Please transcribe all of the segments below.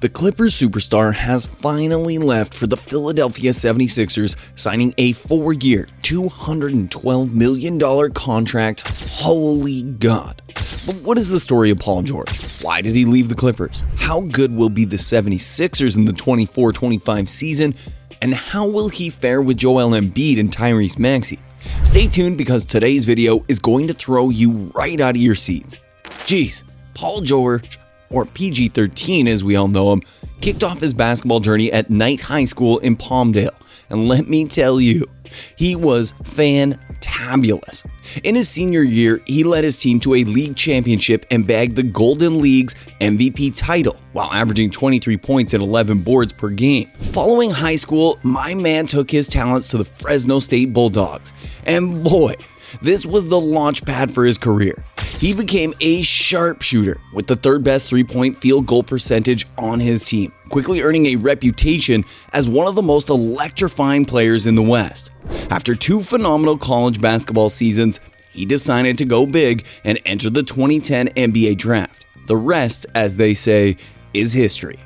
The Clippers superstar has finally left for the Philadelphia 76ers, signing a 4-year, $212 million contract. Holy God. But what is the story of Paul George? Why did he leave the Clippers? How good will be the 76ers in the 24-25 season? And how will he fare with Joel Embiid and Tyrese Maxey? Stay tuned because today's video is going to throw you right out of your seats. Geez, Paul George, or PG-13 as we all know him, kicked off his basketball journey at Knight High School in Palmdale. And let me tell you, he was fantabulous. In his senior year, he led his team to a league championship and bagged the Golden League's MVP title, while averaging 23 points and 11 boards per game. Following high school, my man took his talents to the Fresno State Bulldogs. And boy, this was the launch pad for his career. He became a sharpshooter with the third best three-point field goal percentage on his team, quickly earning a reputation as one of the most electrifying players in the West. After 2 phenomenal college basketball seasons, he decided to go big and enter the 2010 NBA draft. The rest, as they say, is history.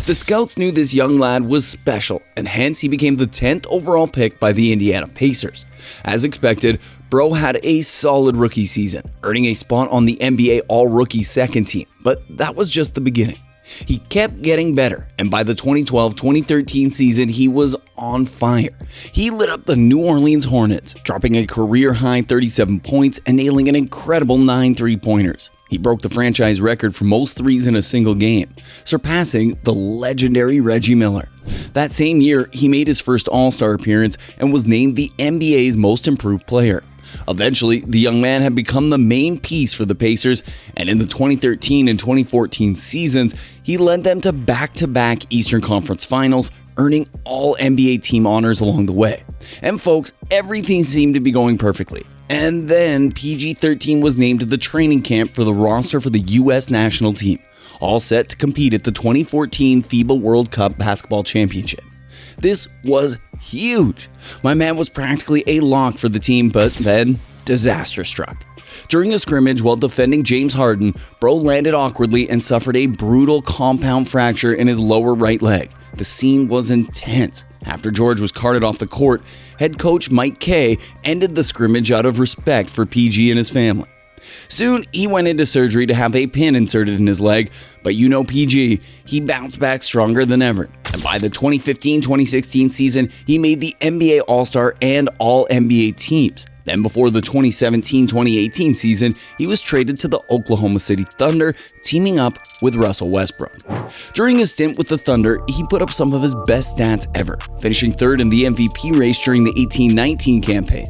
The scouts knew this young lad was special, and hence he became the 10th overall pick by the Indiana Pacers. As expected, Bro had a solid rookie season, earning a spot on the NBA All-Rookie second team, but that was just the beginning. He kept getting better, and by the 2012-2013 season, he was on fire. He lit up the New Orleans Hornets, dropping a career-high 37 points and nailing an incredible 9 three-pointers. He broke the franchise record for most threes in a single game, surpassing the legendary Reggie Miller. That same year, he made his first All-Star appearance and was named the NBA's Most Improved Player. Eventually, the young man had become the main piece for the Pacers, and in the 2013 and 2014 seasons, he led them to back-to-back Eastern Conference Finals, earning all NBA team honors along the way. And folks, everything seemed to be going perfectly. And then PG-13 was named to the training camp for the roster for the U.S. national team, all set to compete at the 2014 FIBA World Cup Basketball Championship. This was huge. My man was practically a lock for the team, but then disaster struck. During a scrimmage while defending James Harden, Bro landed awkwardly and suffered a brutal compound fracture in his lower right leg. The scene was intense. After George was carted off the court, head coach Mike Kay ended the scrimmage out of respect for PG and his family. Soon, he went into surgery to have a pin inserted in his leg, but you know PG, he bounced back stronger than ever. And by the 2015-2016 season, he made the NBA All-Star and All-NBA teams. Then before the 2017-2018 season, he was traded to the Oklahoma City Thunder, teaming up with Russell Westbrook. During his stint with the Thunder, he put up some of his best stats ever, finishing third in the MVP race during the 18-19 campaign.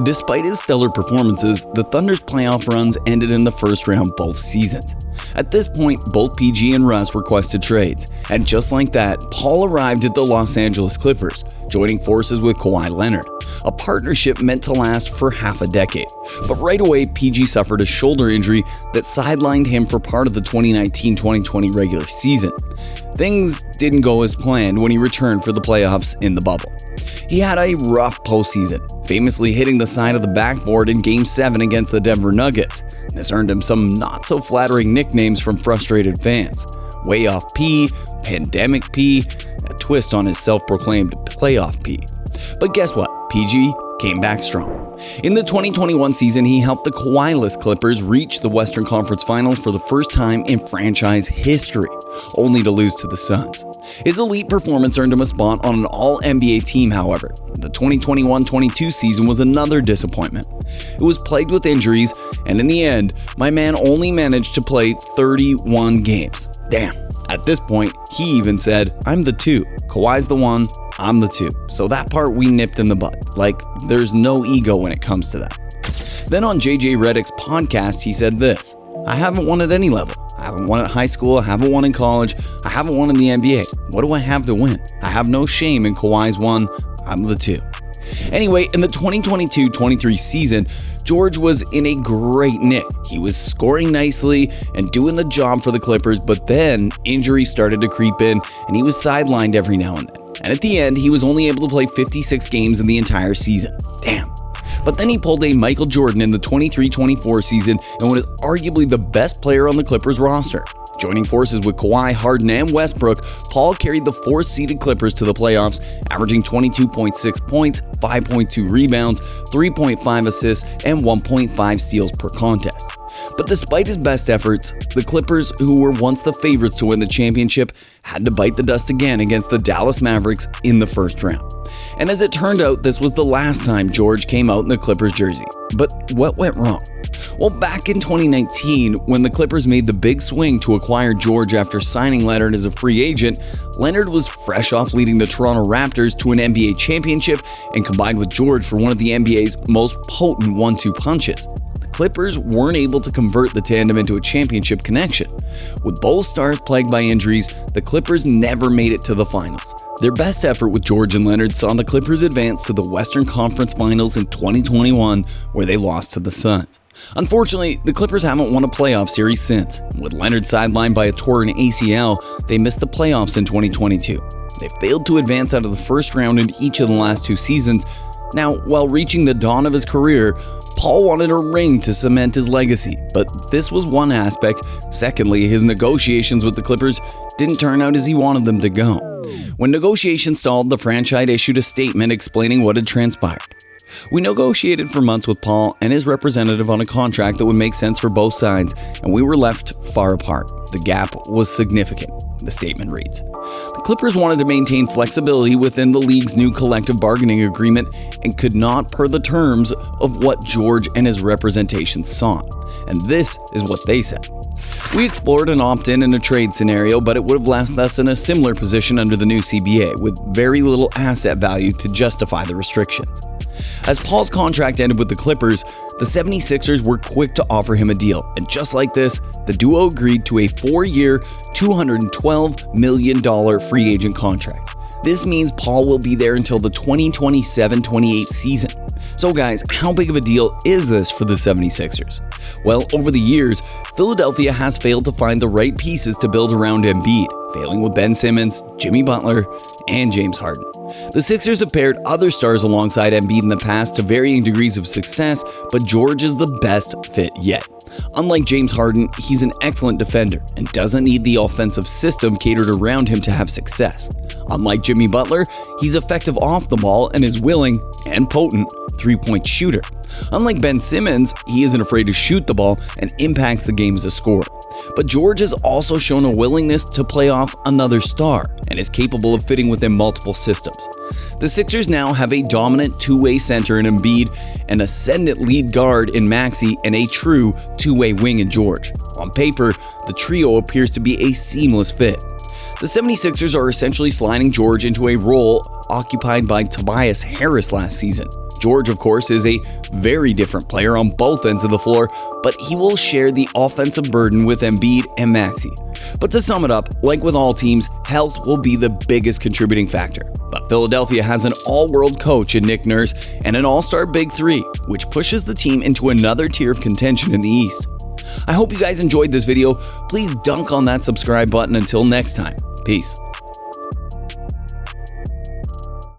Despite his stellar performances, the Thunder's playoff runs ended in the first round both seasons. At this point, both PG and Russ requested trades, and just like that, Paul arrived at the Los Angeles Clippers, joining forces with Kawhi Leonard, a partnership meant to last for half a decade. But right away, PG suffered a shoulder injury that sidelined him for part of the 2019-2020 regular season. Things didn't go as planned when he returned for the playoffs in the bubble. He had a rough postseason, famously hitting the side of the backboard in Game 7 against the Denver Nuggets. This earned him some not-so-flattering nicknames from frustrated fans. Way Off P, Pandemic P, a twist on his self-proclaimed Playoff P. But guess what? PG came back strong. In the 2021 season, he helped the Kawhi-less Clippers reach the Western Conference Finals for the first time in franchise history, only to lose to the Suns. His elite performance earned him a spot on an All-NBA team, however. The 2021-22 season was another disappointment. It was plagued with injuries, and in the end, my man only managed to play 31 games. Damn. At this point, he even said, "I'm the 2. Kawhi's the 1. I'm the 2. So that part we nipped in the bud. Like, there's no ego when it comes to that. Then on JJ Redick's podcast, he said this: "I haven't won at any level. I haven't won at high school, I haven't won in college, I haven't won in the NBA. What do I have to win? I have no shame in Kawhi's 1, I'm the 2. Anyway, in the 2022-23 season, George was in a great nick. He was scoring nicely and doing the job for the Clippers, but then injuries started to creep in and he was sidelined every now and then. And at the end, he was only able to play 56 games in the entire season. Damn. But then he pulled a Michael Jordan in the 23-24 season and was arguably the best player on the Clippers roster. Joining forces with Kawhi, Harden, and Westbrook, Paul carried the 4th-seeded Clippers to the playoffs, averaging 22.6 points, 5.2 rebounds, 3.5 assists, and 1.5 steals per contest. But despite his best efforts, the Clippers, who were once the favorites to win the championship, had to bite the dust again against the Dallas Mavericks in the first round. And as it turned out, this was the last time George came out in the Clippers jersey. But what went wrong? Well, back in 2019, when the Clippers made the big swing to acquire George after signing Leonard as a free agent, Leonard was fresh off leading the Toronto Raptors to an NBA championship and combined with George for one of the NBA's most potent 1-2 punches. Clippers weren't able to convert the tandem into a championship connection. With both stars plagued by injuries, the Clippers never made it to the finals. Their best effort with George and Leonard saw the Clippers advance to the Western Conference Finals in 2021, where they lost to the Suns. Unfortunately, the Clippers haven't won a playoff series since. With Leonard sidelined by a torn ACL, they missed the playoffs in 2022. They failed to advance out of the first round in each of the last 2 seasons. Now, while reaching the dawn of his career, Paul wanted a ring to cement his legacy, but this was one aspect. Secondly, his negotiations with the Clippers didn't turn out as he wanted them to go. When negotiations stalled, the franchise issued a statement explaining what had transpired. "We negotiated for months with Paul and his representative on a contract that would make sense for both sides, and we were left far apart. The gap was significant," the statement reads. The Clippers wanted to maintain flexibility within the league's new collective bargaining agreement and could not per the terms of what George and his representation sought. And this is what they said. "We explored an opt-in and a trade scenario, but it would have left us in a similar position under the new CBA, with very little asset value to justify the restrictions." As Paul's contract ended with the Clippers, the 76ers were quick to offer him a deal, and just like this, the duo agreed to a 4-year, $212 million free agent contract. This means Paul will be there until the 2027-28 season. So guys, how big of a deal is this for the 76ers? Well, over the years, Philadelphia has failed to find the right pieces to build around Embiid, failing with Ben Simmons, Jimmy Butler, and James Harden. The Sixers have paired other stars alongside Embiid in the past to varying degrees of success, but George is the best fit yet. Unlike James Harden, he's an excellent defender and doesn't need the offensive system catered around him to have success. Unlike Jimmy Butler, he's effective off the ball and is willing and potent three-point shooter. Unlike Ben Simmons, he isn't afraid to shoot the ball and impacts the game as a scorer. But George has also shown a willingness to play off another star and is capable of fitting within multiple systems. The Sixers now have a dominant two-way center in Embiid, an ascendant lead guard in Maxey, and a true two-way wing in George. On paper, the trio appears to be a seamless fit. The 76ers are essentially sliding George into a role occupied by Tobias Harris last season. George, of course, is a very different player on both ends of the floor, but he will share the offensive burden with Embiid and Maxey. But to sum it up, like with all teams, health will be the biggest contributing factor. But Philadelphia has an all-world coach in Nick Nurse and an all-star Big Three, which pushes the team into another tier of contention in the East. I hope you guys enjoyed this video. Please dunk on that subscribe button. Until next time, peace.